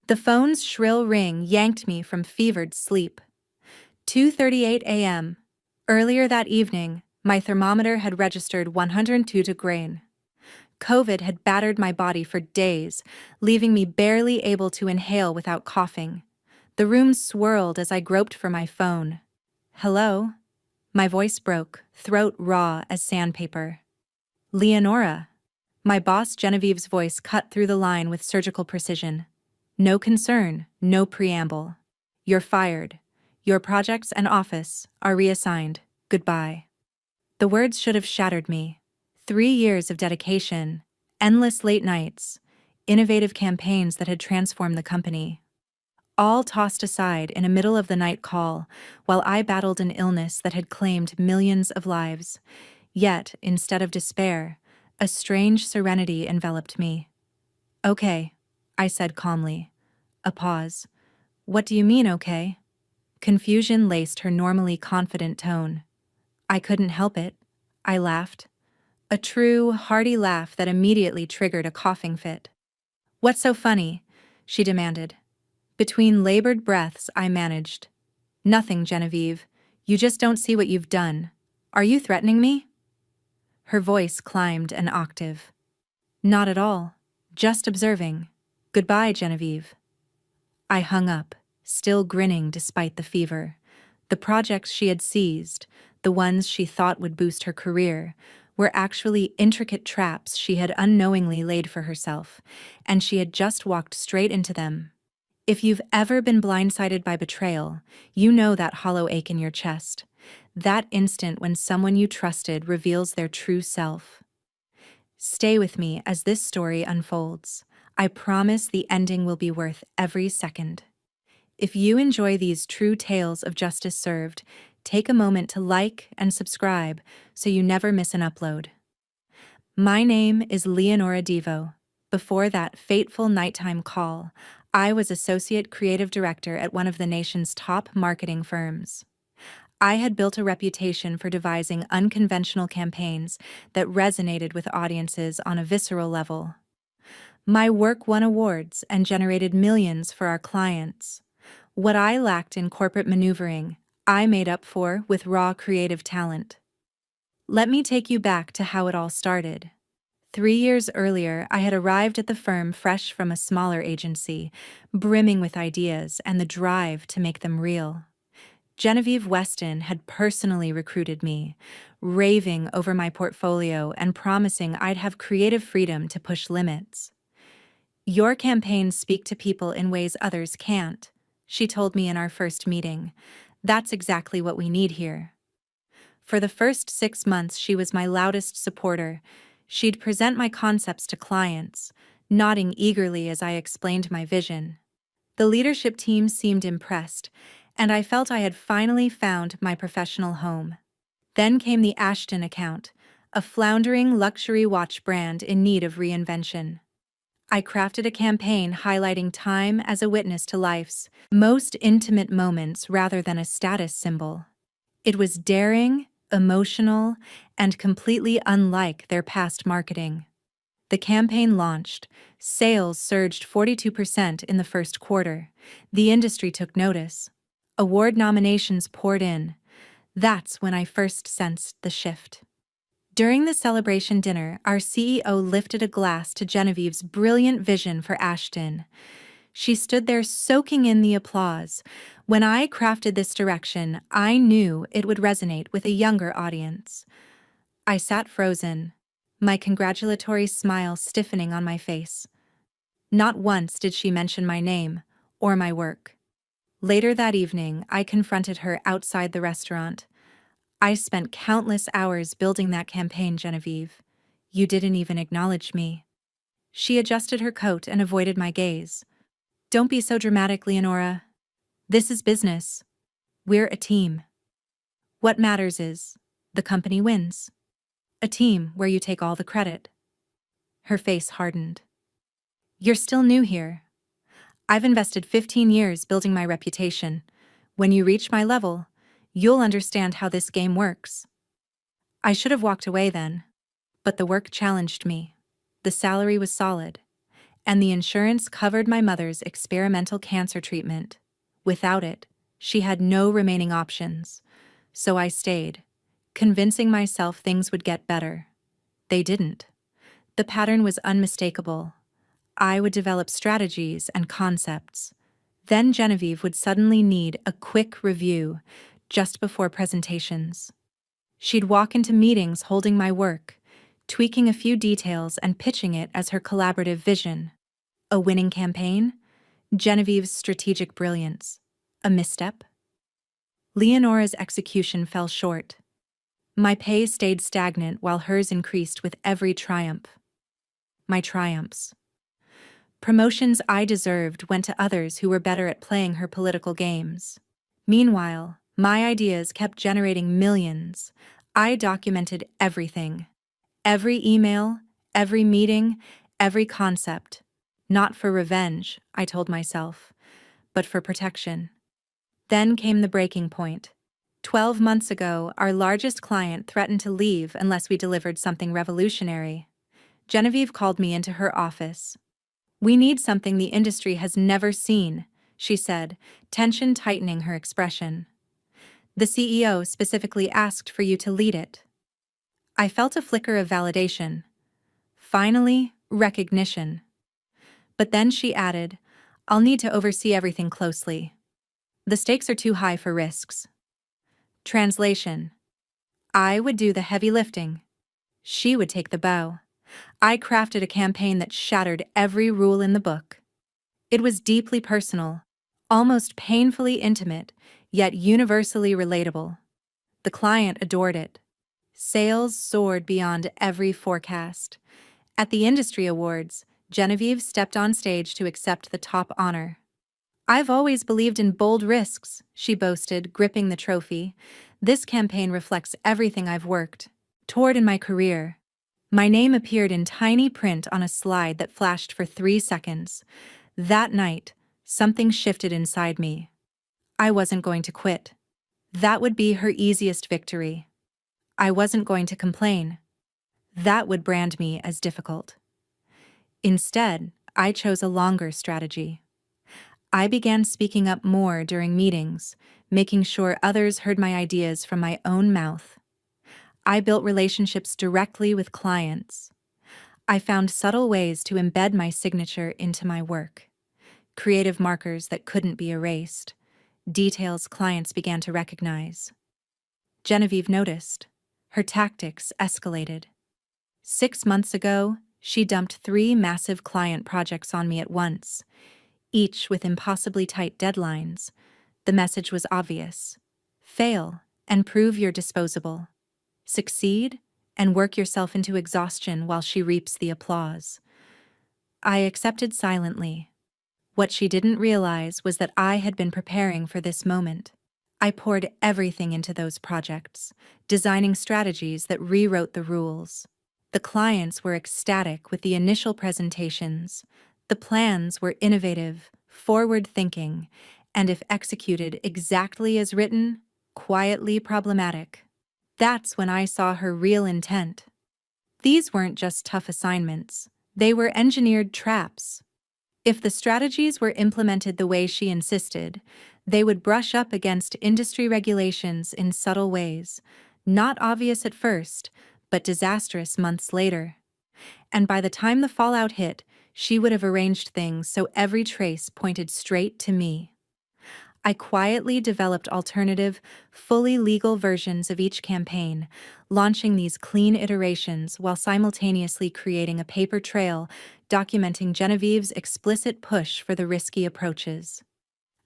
The phone's shrill ring yanked me from fevered sleep. 2:38 a.m. Earlier that evening, my thermometer had registered 102 degrees. COVID had battered my body for days, leaving me barely able to inhale without coughing. The room swirled as I groped for my phone. Hello? My voice broke, throat raw as sandpaper. Leonora. My boss Genevieve's voice cut through the line with surgical precision. No concern, no preamble. You're fired. Your projects and office are reassigned. Goodbye. The words should have shattered me. 3 years of dedication, endless late nights, innovative campaigns that had transformed the company. All tossed aside in a middle-of-the-night call while I battled an illness that had claimed millions of lives. Yet, instead of despair, a strange serenity enveloped me. Okay, I said calmly. A pause. What do you mean, okay? Confusion laced her normally confident tone. I couldn't help it. I laughed. A true, hearty laugh that immediately triggered a coughing fit. What's so funny? She demanded. Between labored breaths, I managed. Nothing, Genevieve. You just don't see what you've done. Are you threatening me? Her voice climbed an octave. Not at all. Just observing. Goodbye, Genevieve. I hung up, still grinning despite the fever. The projects she had seized, the ones she thought would boost her career, were actually intricate traps she had unknowingly laid for herself, and she had just walked straight into them. If you've ever been blindsided by betrayal, you know that hollow ache in your chest. That instant when someone you trusted reveals their true self. Stay with me as this story unfolds. I promise the ending will be worth every second. If you enjoy these true tales of justice served, take a moment to like and subscribe so you never miss an upload. My name is Leonora Devo. Before that fateful nighttime call, I was Associate Creative Director at one of the nation's top marketing firms. I had built a reputation for devising unconventional campaigns that resonated with audiences on a visceral level. My work won awards and generated millions for our clients. What I lacked in corporate maneuvering, I made up for with raw creative talent. Let me take you back to how it all started. 3 years earlier, I had arrived at the firm fresh from a smaller agency, brimming with ideas and the drive to make them real. Genevieve Weston had personally recruited me, raving over my portfolio and promising I'd have creative freedom to push limits. Your campaigns speak to people in ways others can't, she told me in our first meeting. That's exactly what we need here. For the first 6 months, she was my loudest supporter. She'd present my concepts to clients, nodding eagerly as I explained my vision. The leadership team seemed impressed, and I felt I had finally found my professional home. Then came the Ashton account, a floundering luxury watch brand in need of reinvention. I crafted a campaign highlighting time as a witness to life's most intimate moments rather than a status symbol. It was daring, emotional, and completely unlike their past marketing. The campaign launched. Sales surged 42% in the first quarter. The industry took notice. Award nominations poured in. That's when I first sensed the shift. During the celebration dinner, our CEO lifted a glass to Genevieve's brilliant vision for Ashton. She stood there soaking in the applause. When I crafted this direction, I knew it would resonate with a younger audience. I sat frozen, my congratulatory smile stiffening on my face. Not once did she mention my name or my work. Later that evening, I confronted her outside the restaurant. I spent countless hours building that campaign, Genevieve. You didn't even acknowledge me. She adjusted her coat and avoided my gaze. Don't be so dramatic, Leonora. This is business. We're a team. What matters is, the company wins. A team where you take all the credit. Her face hardened. You're still new here. I've invested 15 years building my reputation. When you reach my level, you'll understand how this game works. I should have walked away then, but the work challenged me. The salary was solid, and the insurance covered my mother's experimental cancer treatment. Without it, she had no remaining options. So I stayed, convincing myself things would get better. They didn't. The pattern was unmistakable. I would develop strategies and concepts. Then Genevieve would suddenly need a quick review just before presentations. She'd walk into meetings holding my work, tweaking a few details and pitching it as her collaborative vision. A winning campaign? Genevieve's strategic brilliance. A misstep? Leonora's execution fell short. My pay stayed stagnant while hers increased with every triumph. My triumphs. Promotions I deserved went to others who were better at playing her political games. Meanwhile, my ideas kept generating millions. I documented everything. Every email, every meeting, every concept. Not for revenge, I told myself, but for protection. Then came the breaking point. 12 months ago, our largest client threatened to leave unless we delivered something revolutionary. Genevieve called me into her office. "We need something the industry has never seen," she said, tension tightening her expression. "The CEO specifically asked for you to lead it." I felt a flicker of validation. Finally, recognition. But then she added, "I'll need to oversee everything closely. The stakes are too high for risks." Translation: I would do the heavy lifting. She would take the bow. I crafted a campaign that shattered every rule in the book. It was deeply personal, almost painfully intimate, yet universally relatable. The client adored it. Sales soared beyond every forecast. At the industry awards, Genevieve stepped on stage to accept the top honor. "I've always believed in bold risks," she boasted, gripping the trophy. "This campaign reflects everything I've worked toward in my career." My name appeared in tiny print on a slide that flashed for 3 seconds. That night, something shifted inside me. I wasn't going to quit. That would be her easiest victory. I wasn't going to complain. That would brand me as difficult. Instead, I chose a longer strategy. I began speaking up more during meetings, making sure others heard my ideas from my own mouth. I built relationships directly with clients. I found subtle ways to embed my signature into my work. Creative markers that couldn't be erased. Details clients began to recognize. Genevieve noticed. Her tactics escalated. 6 months ago, she dumped 3 massive client projects on me at once, each with impossibly tight deadlines. The message was obvious. Fail and prove you're disposable. Succeed and work yourself into exhaustion while she reaps the applause. I accepted silently. What she didn't realize was that I had been preparing for this moment. I poured everything into those projects, designing strategies that rewrote the rules. The clients were ecstatic with the initial presentations. The plans were innovative, forward-thinking, and if executed exactly as written, quietly problematic. That's when I saw her real intent. These weren't just tough assignments. They were engineered traps. If the strategies were implemented the way she insisted, they would brush up against industry regulations in subtle ways, not obvious at first, but disastrous months later. And by the time the fallout hit, she would have arranged things so every trace pointed straight to me. I quietly developed alternative, fully legal versions of each campaign, launching these clean iterations while simultaneously creating a paper trail documenting Genevieve's explicit push for the risky approaches.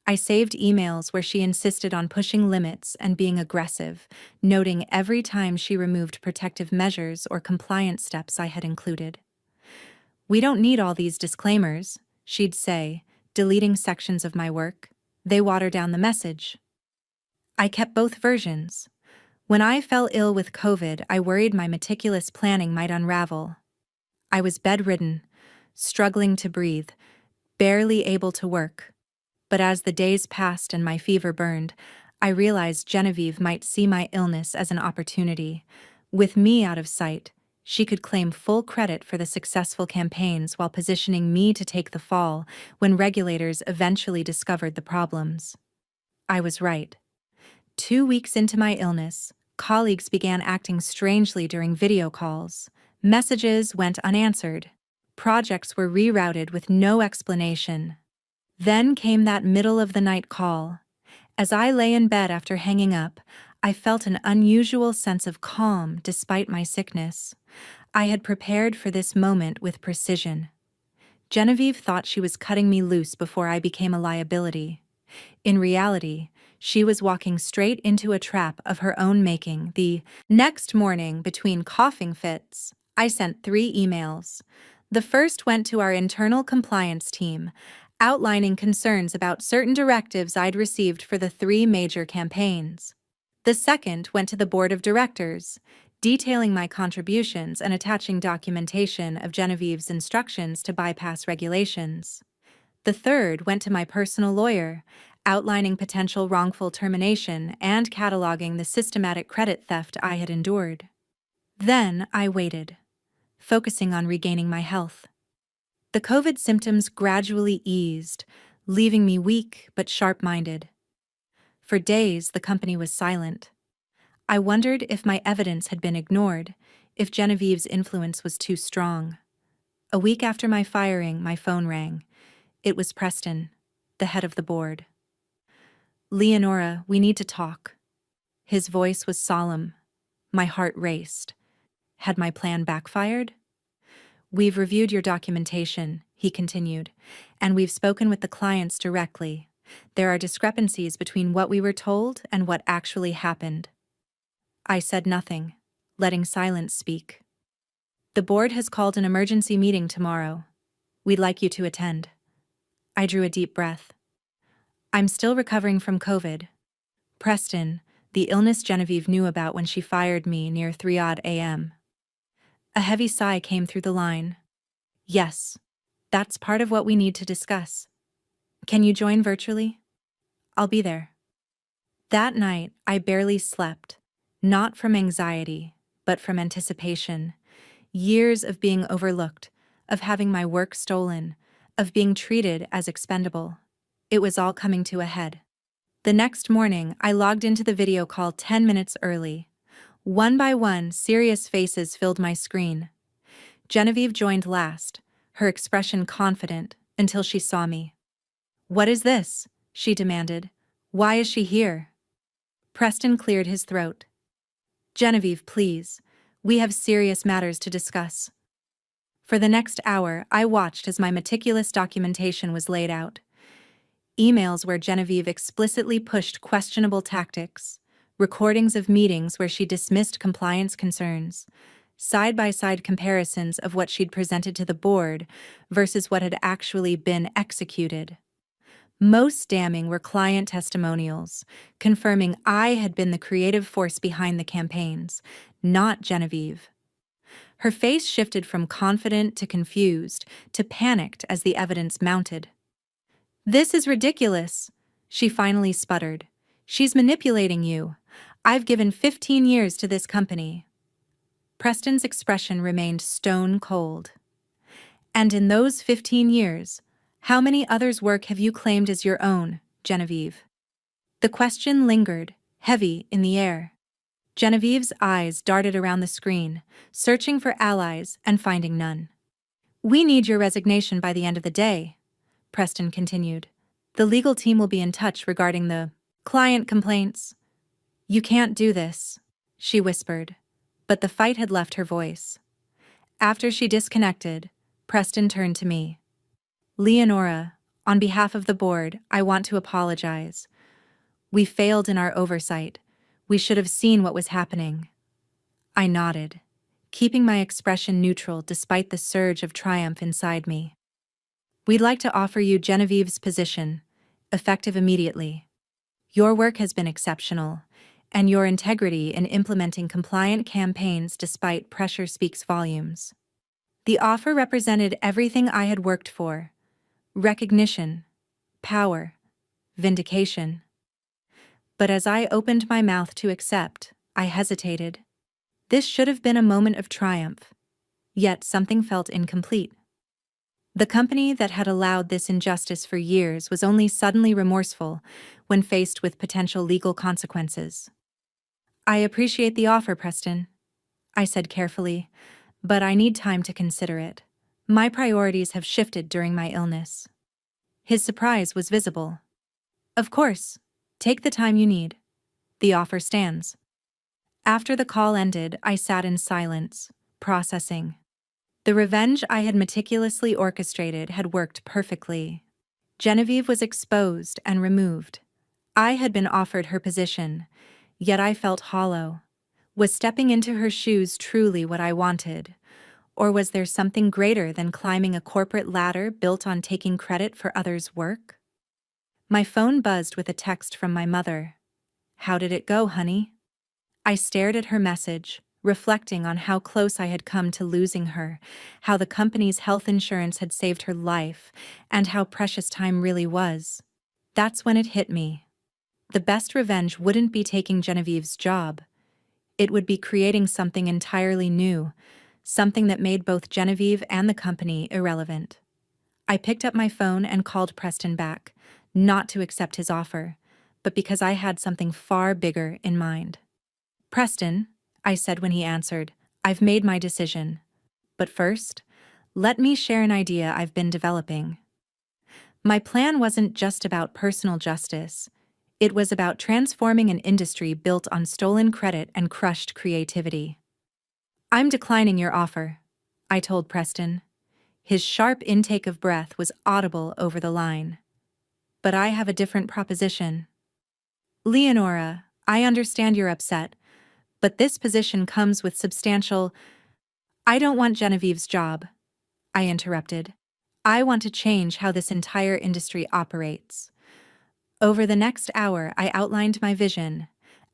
I saved emails where she insisted on pushing limits and being aggressive, noting every time she removed protective measures or compliance steps I had included. "We don't need all these disclaimers," she'd say, deleting sections of my work. "They water down the message." I kept both versions. When I fell ill with COVID, I worried my meticulous planning might unravel. I was bedridden, struggling to breathe, barely able to work. But as the days passed and my fever burned, I realized Genevieve might see my illness as an opportunity. With me out of sight, she could claim full credit for the successful campaigns while positioning me to take the fall when regulators eventually discovered the problems. I was right. 2 weeks into my illness, colleagues began acting strangely during video calls. Messages went unanswered. Projects were rerouted with no explanation. Then came that middle-of-the-night call. As I lay in bed after hanging up, I felt an unusual sense of calm despite my sickness. I had prepared for this moment with precision. Genevieve thought she was cutting me loose before I became a liability. In reality, she was walking straight into a trap of her own making. The next morning, between coughing fits, I sent 3 emails. The first went to our internal compliance team, outlining concerns about certain directives I'd received for the 3 major campaigns. The second went to the board of directors, detailing my contributions and attaching documentation of Genevieve's instructions to bypass regulations. The third went to my personal lawyer, outlining potential wrongful termination and cataloging the systematic credit theft I had endured. Then I waited, focusing on regaining my health. The COVID symptoms gradually eased, leaving me weak but sharp-minded. For days, the company was silent. I wondered if my evidence had been ignored, if Genevieve's influence was too strong. A week after my firing, my phone rang. It was Preston, the head of the board. "Leonora, we need to talk." His voice was solemn. My heart raced. Had my plan backfired? "We've reviewed your documentation," he continued, "and we've spoken with the clients directly. There are discrepancies between what we were told and what actually happened." I said nothing, letting silence speak. "The board has called an emergency meeting tomorrow. We'd like you to attend." I drew a deep breath. "I'm still recovering from COVID. Preston, the illness Genevieve knew about when she fired me near 3 a.m. A heavy sigh came through the line. "Yes, that's part of what we need to discuss. Can you join virtually?" "I'll be there." That night, I barely slept, not from anxiety, but from anticipation. Years of being overlooked, of having my work stolen, of being treated as expendable. It was all coming to a head. The next morning, I logged into the video call 10 minutes early. One by one, serious faces filled my screen. Genevieve joined last, her expression confident, until she saw me. "What is this?" she demanded. "Why is she here?" Preston cleared his throat. "Genevieve, please. We have serious matters to discuss." For the next hour, I watched as my meticulous documentation was laid out. Emails where Genevieve explicitly pushed questionable tactics, recordings of meetings where she dismissed compliance concerns, side-by-side comparisons of what she'd presented to the board versus what had actually been executed. Most damning were client testimonials, confirming I had been the creative force behind the campaigns, not Genevieve. Her face shifted from confident to confused to panicked as the evidence mounted. "This is ridiculous," she finally sputtered. "She's manipulating you. I've given 15 years to this company." Preston's expression remained stone cold. "And in those 15 years, how many others' work have you claimed as your own, Genevieve?" The question lingered, heavy in the air. Genevieve's eyes darted around the screen, searching for allies and finding none. "We need your resignation by the end of the day," Preston continued. "The legal team will be in touch regarding the client complaints." "You can't do this," she whispered, but the fight had left her voice. After she disconnected, Preston turned to me. "Leonora, on behalf of the board, I want to apologize. We failed in our oversight. We should have seen what was happening." I nodded, keeping my expression neutral despite the surge of triumph inside me. "We'd like to offer you Genevieve's position, effective immediately. Your work has been exceptional, and your integrity in implementing compliant campaigns despite pressure speaks volumes." The offer represented everything I had worked for: recognition, power, vindication. But as I opened my mouth to accept, I hesitated. This should have been a moment of triumph, Yet something felt incomplete. The company that had allowed this injustice for years was only suddenly remorseful when faced with potential legal consequences. "I appreciate the offer, Preston," I said carefully, "but I need time to consider it. My priorities have shifted during my illness." His surprise was visible. "Of course. Take the time you need. The offer stands." After the call ended, I sat in silence, processing. The revenge I had meticulously orchestrated had worked perfectly. Genevieve was exposed and removed. I had been offered her position, yet I felt hollow. Was stepping into her shoes truly what I wanted? Or was there something greater than climbing a corporate ladder built on taking credit for others' work? My phone buzzed with a text from my mother. "How did it go, honey?" I stared at her message, reflecting on how close I had come to losing her, how the company's health insurance had saved her life, and how precious time really was. That's when it hit me. The best revenge wouldn't be taking Genevieve's job. It would be creating something entirely new, something that made both Genevieve and the company irrelevant. I picked up my phone and called Preston back, not to accept his offer, but because I had something far bigger in mind. "Preston," I said when he answered, "I've made my decision. But first, let me share an idea I've been developing." My plan wasn't just about personal justice. It was about transforming an industry built on stolen credit and crushed creativity. "I'm declining your offer," I told Preston. His sharp intake of breath was audible over the line. "But I have a different proposition." "Leonora, I understand you're upset, but this position comes with substantial—" "I don't want Genevieve's job," I interrupted. "I want to change how this entire industry operates." Over the next hour, I outlined my vision: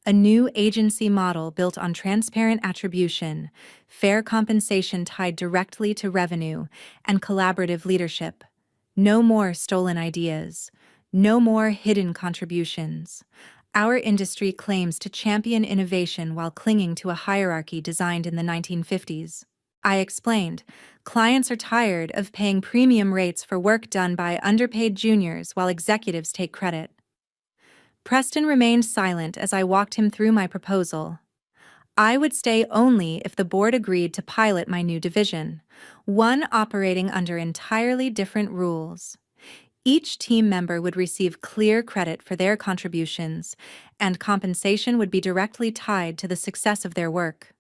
a new agency model built on transparent attribution, fair compensation tied directly to revenue, and collaborative leadership. No more stolen ideas. No more hidden contributions. Our industry claims to champion innovation while clinging to a hierarchy designed in the 1950s. I explained, clients are tired of paying premium rates for work done by underpaid juniors while executives take credit. Preston remained silent as I walked him through my proposal. I would stay only if the board agreed to pilot my new division, one operating under entirely different rules. Each team member would receive clear credit for their contributions, and compensation would be directly tied to the success of their work.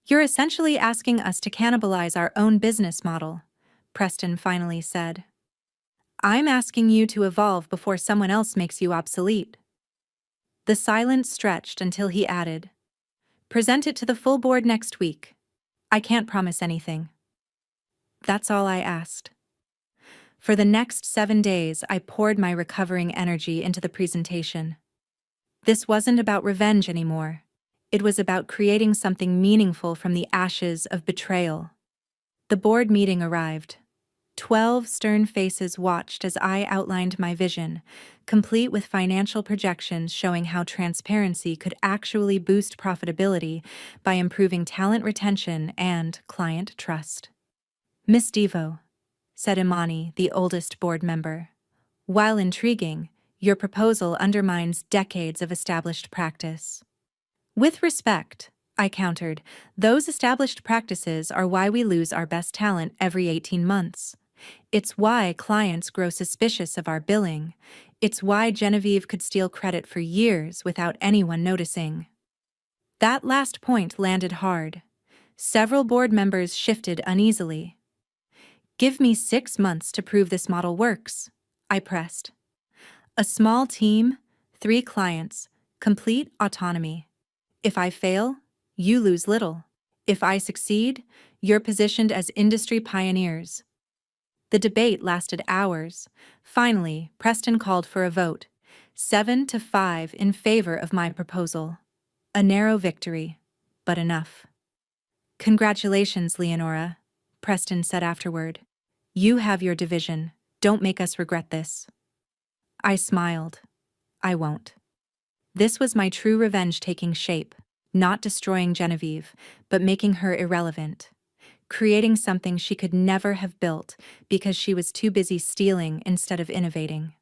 "You're essentially asking us to cannibalize our own business model," Preston finally said. "I'm asking you to evolve before someone else makes you obsolete." The silence stretched until he added, "Present it to the full board next week. I can't promise anything." That's all I asked. For the next 7 days, I poured my recovering energy into the presentation. This wasn't about revenge anymore. It was about creating something meaningful from the ashes of betrayal. The board meeting arrived. 12 stern faces watched as I outlined my vision, complete with financial projections showing how transparency could actually boost profitability by improving talent retention and client trust. "Miss Devo," said Imani, the oldest board member, "while intriguing, your proposal undermines decades of established practice." "With respect," I countered, "those established practices are why we lose our best talent every 18 months. It's why clients grow suspicious of our billing. It's why Genevieve could steal credit for years without anyone noticing." That last point landed hard. Several board members shifted uneasily. "Give me 6 months to prove this model works," I pressed. "A small team, 3 clients, complete autonomy. If I fail, you lose little. If I succeed, you're positioned as industry pioneers." The debate lasted hours. Finally, Preston called for a vote, 7-5 in favor of my proposal. A narrow victory, but enough. "Congratulations, Leonora," Preston said afterward. "You have your division. Don't make us regret this." I smiled. I won't. This was my true revenge taking shape, not destroying Genevieve, but making her irrelevant. creating something she could never have built because she was too busy stealing instead of innovating.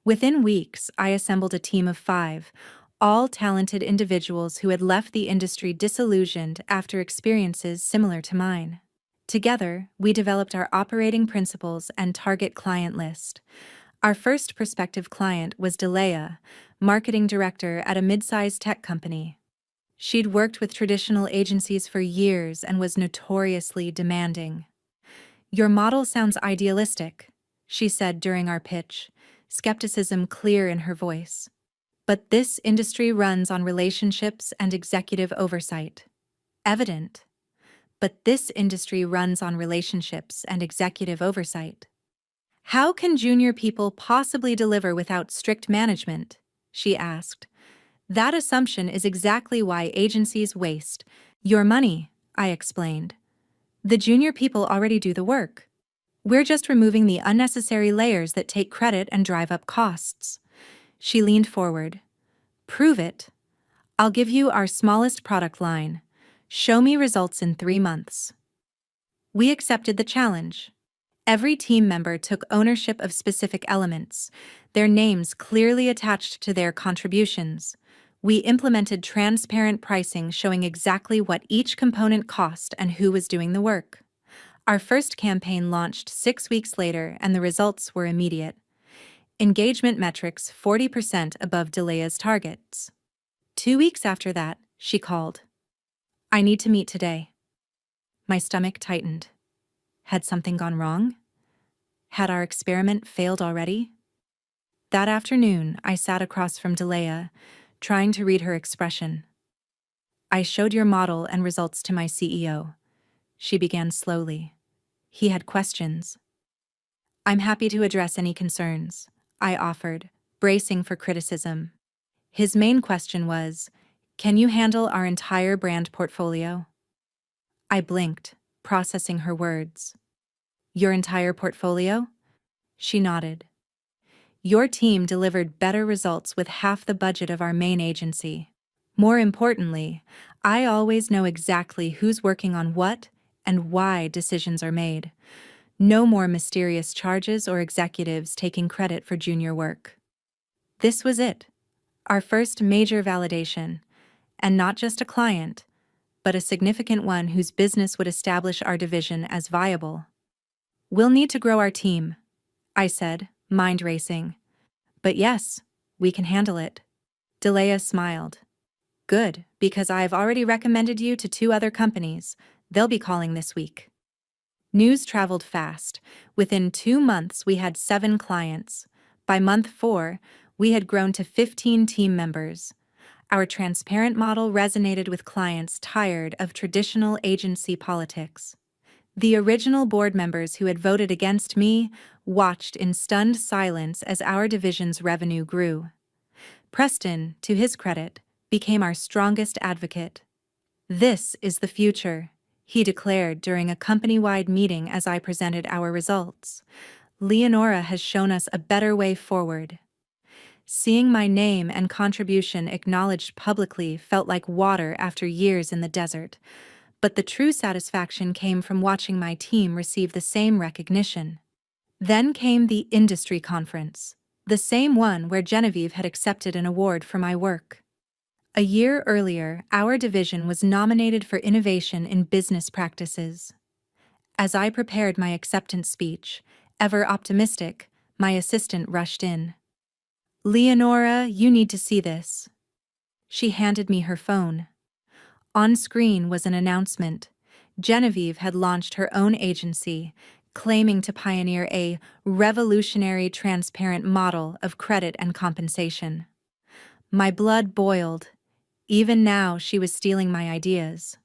Within weeks, I assembled a team of 5, all talented individuals who had left the industry disillusioned after experiences similar to mine. Together, we developed our operating principles and target client list. Our first prospective client was Delea, marketing director at a mid-sized tech company. She'd worked with traditional agencies for years and was notoriously demanding. "Your model sounds idealistic," she said during our pitch, skepticism clear in her voice. "But this industry runs on relationships and executive oversight." Evident. But this industry runs on relationships and executive oversight. "How can junior people possibly deliver without strict management?" she asked. "That assumption is exactly why agencies waste your money," I explained. "The junior people already do the work. We're just removing the unnecessary layers that take credit and drive up costs." She leaned forward. "Prove it. I'll give you our smallest product line. Show me results in 3 months." We accepted the challenge. Every team member took ownership of specific elements, their names clearly attached to their contributions. We implemented transparent pricing showing exactly what each component cost and who was doing the work. Our first campaign launched 6 weeks later, and the results were immediate. Engagement metrics 40% above Delea's targets. 2 weeks after that, she called. "I need to meet today." My stomach tightened. Had something gone wrong? Had our experiment failed already? That afternoon, I sat across from Delea, trying to read her expression. "I showed your model and results to my CEO," she began slowly. "He had questions." "I'm happy to address any concerns," I offered, bracing for criticism. His main question was, "Can you handle our entire brand portfolio?" I blinked, processing her words. "Your entire portfolio?" She nodded. "Your team delivered better results with half the budget of our main agency. More importantly, I always know exactly who's working on what and why decisions are made. No more mysterious charges or executives taking credit for junior work." This was it, our first major validation, and not just a client, but a significant one whose business would establish our division as viable. "We'll need to grow our team," I said, mind racing. "But yes, we can handle it." Delea smiled. "Good, because I've already recommended you to 2 other companies. They'll be calling this week." News traveled fast. Within 2 months, we had 7 clients. By month 4, we had grown to 15 team members. Our transparent model resonated with clients tired of traditional agency politics. The original board members who had voted against me watched in stunned silence as our division's revenue grew. Preston, to his credit, became our strongest advocate. "This is the future," he declared during a company-wide meeting as I presented our results. "Leonora has shown us a better way forward." Seeing my name and contribution acknowledged publicly felt like water after years in the desert, but the true satisfaction came from watching my team receive the same recognition. Then came the industry conference, the same one where Genevieve had accepted an award for my work. A year earlier, our division was nominated for innovation in business practices. As I prepared my acceptance speech, ever optimistic, my assistant rushed in. "Leonora, you need to see this." She handed me her phone. On screen was an announcement. Genevieve had launched her own agency, claiming to pioneer a revolutionary transparent model of credit and compensation. My blood boiled. Even now, she was stealing my ideas.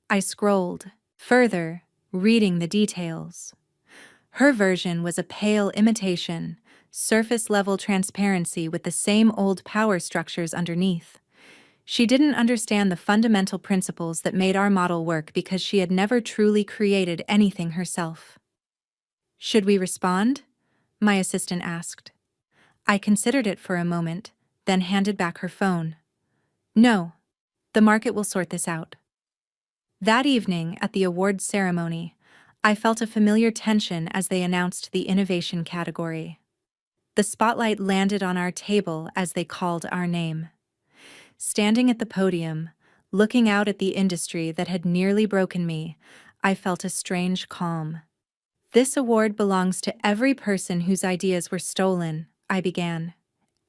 I scrolled, further, reading the details. Her version was a pale imitation, surface-level transparency with the same old power structures underneath. She didn't understand the fundamental principles that made our model work because she had never truly created anything herself. "Should we respond?" my assistant asked. I considered it for a moment, then handed back her phone. "No. The market will sort this out." That evening, at the awards ceremony, I felt a familiar tension as they announced the innovation category. The spotlight landed on our table as they called our name. Standing at the podium, looking out at the industry that had nearly broken me, I felt a strange calm. This award belongs to every person whose ideas were stolen, I began.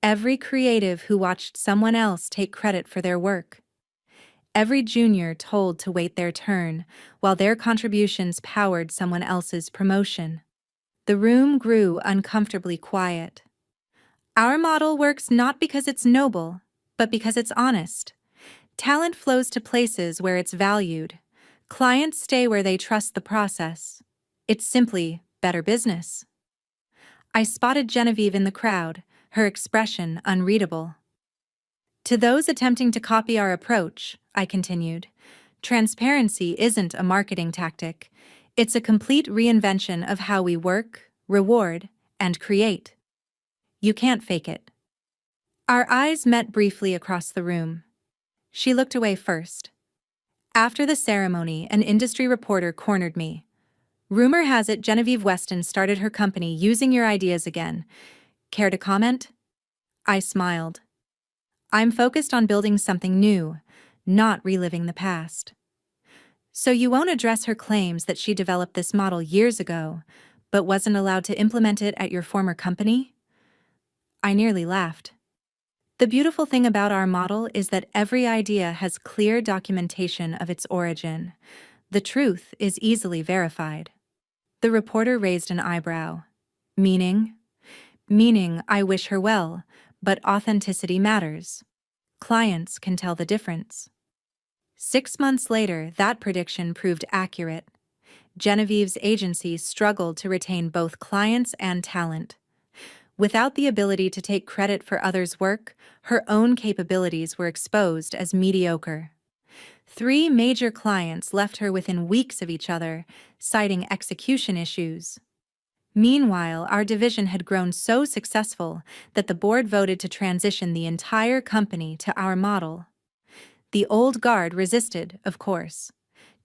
Every creative who watched someone else take credit for their work. Every junior told to wait their turn, while their contributions powered someone else's promotion. The room grew uncomfortably quiet. Our model works not because it's noble, but because it's honest. Talent flows to places where it's valued. Clients stay where they trust the process. It's simply better business. I spotted Genevieve in the crowd, her expression unreadable. To those attempting to copy our approach, I continued, transparency isn't a marketing tactic. It's a complete reinvention of how we work, reward, and create. You can't fake it. Our eyes met briefly across the room. She looked away first. After the ceremony, an industry reporter cornered me. Rumor has it Genevieve Weston started her company using your ideas again. Care to comment? I smiled. I'm focused on building something new, not reliving the past. So you won't address her claims that she developed this model years ago, but wasn't allowed to implement it at your former company? I nearly laughed. The beautiful thing about our model is that every idea has clear documentation of its origin. The truth is easily verified. The reporter raised an eyebrow. Meaning? Meaning I wish her well, but authenticity matters. Clients can tell the difference. 6 months later, that prediction proved accurate. Genevieve's agency struggled to retain both clients and talent. Without the ability to take credit for others' work, her own capabilities were exposed as mediocre. 3 major clients left her within weeks of each other, citing execution issues. Meanwhile, our division had grown so successful that the board voted to transition the entire company to our model. The old guard resisted, of course.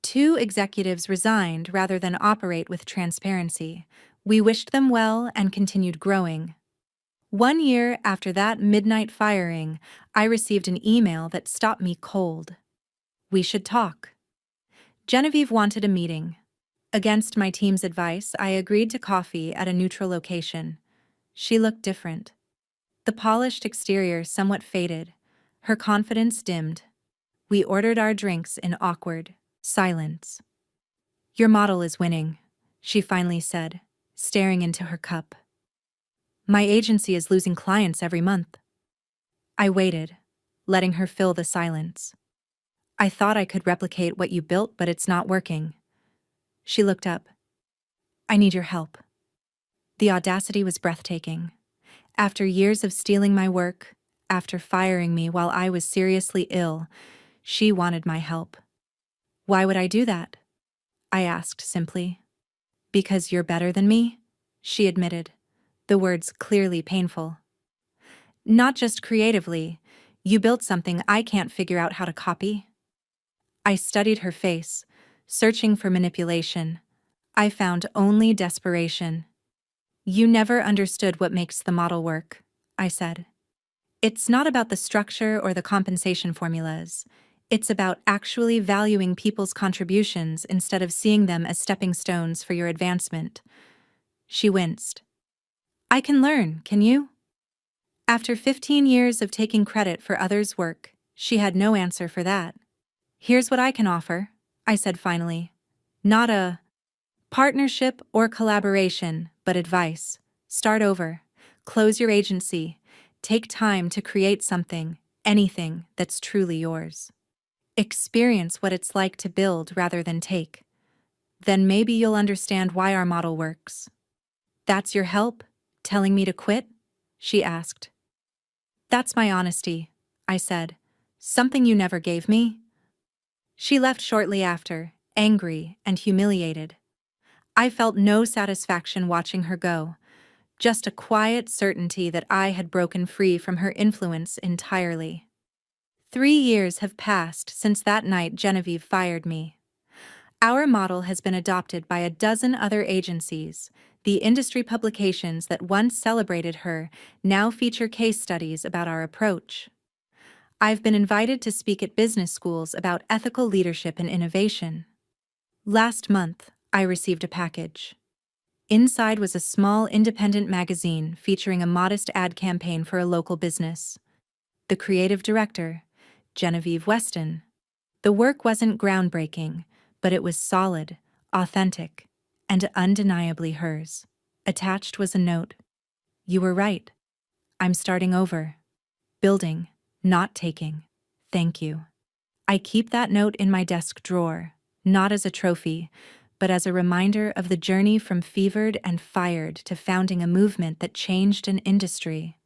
2 executives resigned rather than operate with transparency. We wished them well and continued growing. 1 year after that midnight firing, I received an email that stopped me cold. We should talk. Genevieve wanted a meeting. Against my team's advice, I agreed to coffee at a neutral location. She looked different. The polished exterior somewhat faded. Her confidence dimmed. We ordered our drinks in awkward silence. Your model is winning, she finally said, staring into her cup. My agency is losing clients every month. I waited, letting her fill the silence. I thought I could replicate what you built, but it's not working. She looked up. I need your help. The audacity was breathtaking. After years of stealing my work, after firing me while I was seriously ill, she wanted my help. Why would I do that? I asked simply. Because you're better than me, she admitted, the words clearly painful. Not just creatively, you built something I can't figure out how to copy. I studied her face, searching for manipulation. I found only desperation. You never understood what makes the model work, I said. It's not about the structure or the compensation formulas. It's about actually valuing people's contributions instead of seeing them as stepping stones for your advancement. She winced. I can learn, can you? After 15 years of taking credit for others' work, she had no answer for that. Here's what I can offer, I said finally. Not a partnership or collaboration, but advice. Start over. Close your agency. Take time to create something, anything that's truly yours. Experience what it's like to build rather than take. Then maybe you'll understand why our model works. That's your help? Telling me to quit? She asked. That's my honesty, I said. Something you never gave me? She left shortly after, angry and humiliated. I felt no satisfaction watching her go, just a quiet certainty that I had broken free from her influence entirely. 3 years have passed since that night Genevieve fired me. Our model has been adopted by a dozen other agencies. The industry publications that once celebrated her now feature case studies about our approach. I've been invited to speak at business schools about ethical leadership and innovation. Last month, I received a package. Inside was a small independent magazine featuring a modest ad campaign for a local business. The creative director, Genevieve Weston. The work wasn't groundbreaking, but it was solid, authentic, and undeniably hers. Attached was a note. You were right. I'm starting over. Building, not taking. Thank you. I keep that note in my desk drawer, not as a trophy, but as a reminder of the journey from fevered and fired to founding a movement that changed an industry.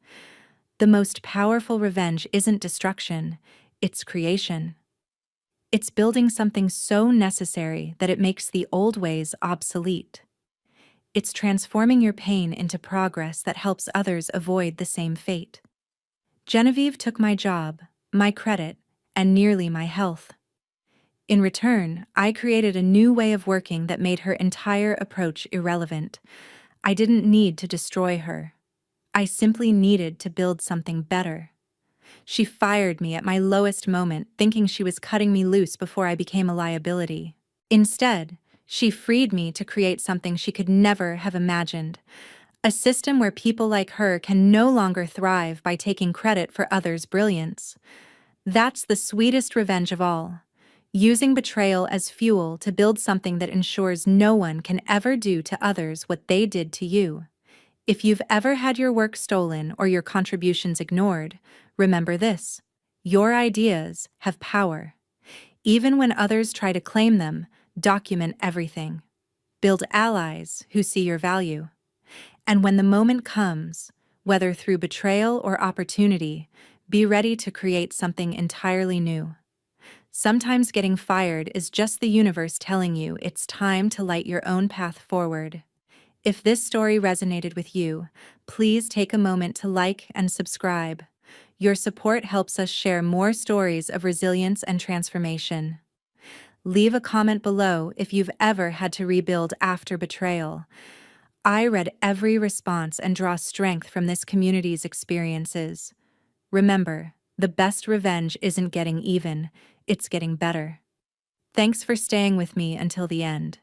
The most powerful revenge isn't destruction, it's creation. It's building something so necessary that it makes the old ways obsolete. It's transforming your pain into progress that helps others avoid the same fate. Genevieve took my job, my credit, and nearly my health. In return, I created a new way of working that made her entire approach irrelevant. I didn't need to destroy her. I simply needed to build something better. She fired me at my lowest moment, thinking she was cutting me loose before I became a liability. Instead, she freed me to create something she could never have imagined. A system where people like her can no longer thrive by taking credit for others' brilliance. That's the sweetest revenge of all. Using betrayal as fuel to build something that ensures no one can ever do to others what they did to you. If you've ever had your work stolen or your contributions ignored, remember this: your ideas have power. Even when others try to claim them, document everything. Build allies who see your value. And when the moment comes, whether through betrayal or opportunity, be ready to create something entirely new. Sometimes getting fired is just the universe telling you it's time to light your own path forward. If this story resonated with you, please take a moment to like and subscribe. Your support helps us share more stories of resilience and transformation. Leave a comment below if you've ever had to rebuild after betrayal. I read every response and draw strength from this community's experiences. Remember, the best revenge isn't getting even, it's getting better. Thanks for staying with me until the end.